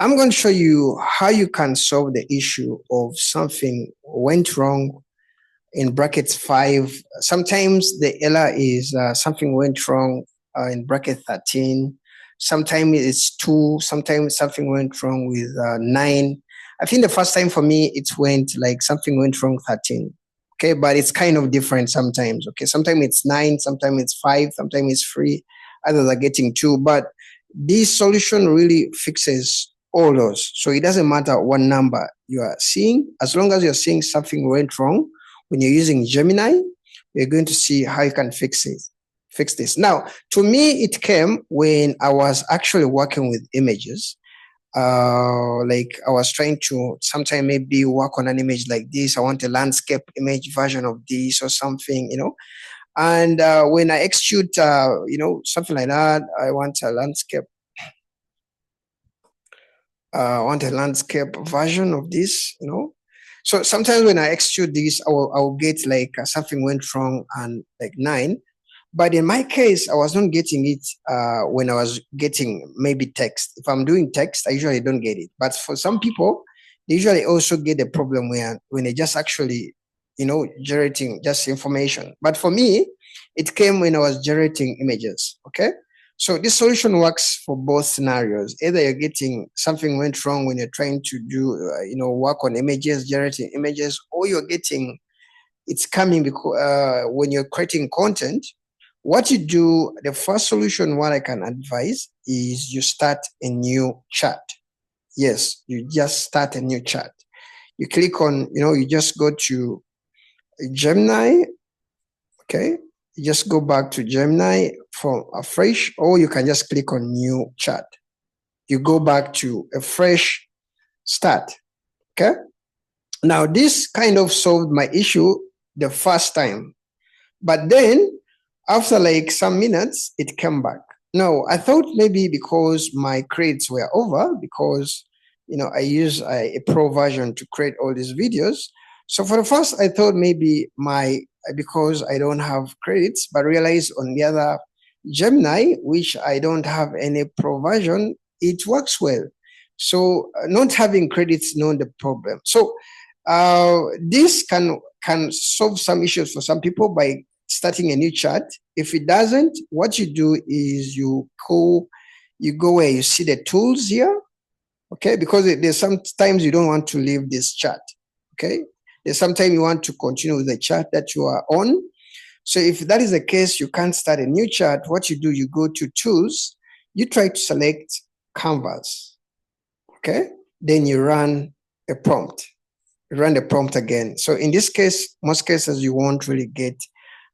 I'm going to show you how you can solve the issue of something went wrong in brackets 5. Sometimes the error is something went wrong in bracket 13. Sometimes it's 2. Sometimes something went wrong with 9. I think the first time for me, it went like something went wrong 13. Okay, but it's kind of different sometimes. Okay, sometimes it's 9, sometimes it's 5, sometimes it's 3. Others are getting 2. But this solution really fixes all those. So it doesn't matter what number you are seeing, as long as you're seeing something went wrong. When you're using Gemini, you're going to see how you can fix this. Now, to me, it came when I was actually working with images. Like I was trying to sometime maybe work on an image like this. I want a landscape image version of this or something, And when I execute, something like that, I want a landscape. I want a landscape version of this, So sometimes when I execute this, I'll get like something went wrong and like 9. But in my case, I was not getting it when I was getting maybe text. If I'm doing text, I usually don't get it. But for some people, they usually also get a problem when they just actually, generating just information. But for me, it came when I was generating images, okay? So this solution works for both scenarios. Either you're getting something went wrong when you're trying to do, work on images, generating images, or you're getting it's coming because when you're creating content, what you do, the first solution, what I can advise is you start a new chat. Yes, you just start a new chat. You click on, you just go to Gemini, okay? You just go back to Gemini for a fresh, or you can just click on new chat. You go back to a fresh start, okay? Now, this kind of solved my issue the first time. But then, after like some minutes, it came back. No, I thought maybe because my credits were over, because, I use a pro version to create all these videos. So for the first, I thought maybe because I don't have credits, but realized on the other Gemini, which I don't have any pro version, it works well. So not having credits, not the problem. So this can solve some issues for some people by starting a new chat. If it doesn't, what you do is you go where you see the tools here, okay? Because there's sometimes you don't want to leave this chat, okay? There's sometimes you want to continue with the chat that you are on. So if that is the case, you can't start a new chat. What you do, you go to tools, you try to select canvas, okay? Then you run a prompt. Run the prompt again. So in this case, most cases you won't really get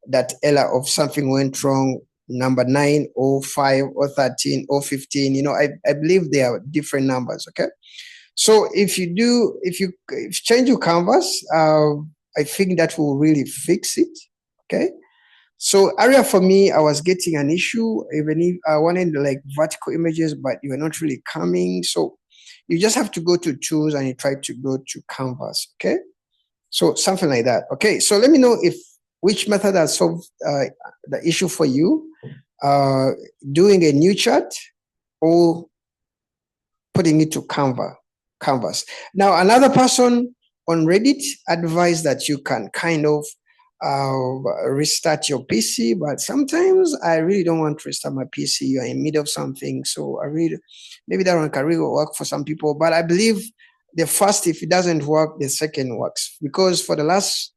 that error of something went wrong, number 9 or 5 or 13 or 15. I believe they are different numbers, okay? So if you change your canvas, I think that will really fix it, okay? So area for me, I was getting an issue, even if I wanted like vertical images, but you were not really coming. So you just have to go to tools and you try to go to canvas, okay? So something like that, okay? So let me know which method has solved the issue for you, doing a new chat or putting it to canvas. Now, another person on Reddit advised that you can kind of restart your PC, but sometimes I really don't want to restart my PC. You're in the middle of something, so maybe that one can really work for some people. But I believe the first, if it doesn't work, the second works, because for the last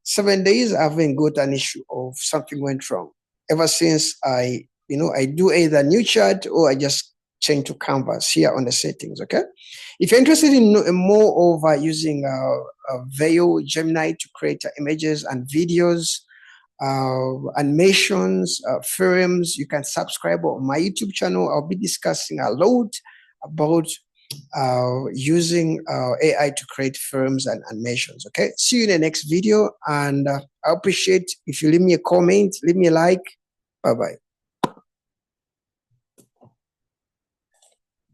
7 days I haven't got an issue of something went wrong ever since I do either new chat or I just change to canvas here on the settings, okay? If you're interested in more of using Veil Gemini to create images and videos, animations, films, you can subscribe on my YouTube channel. I'll be discussing a lot about using AI to create films and animations, okay? See you in the next video, and I appreciate if you leave me a comment, leave me a like. Bye-bye.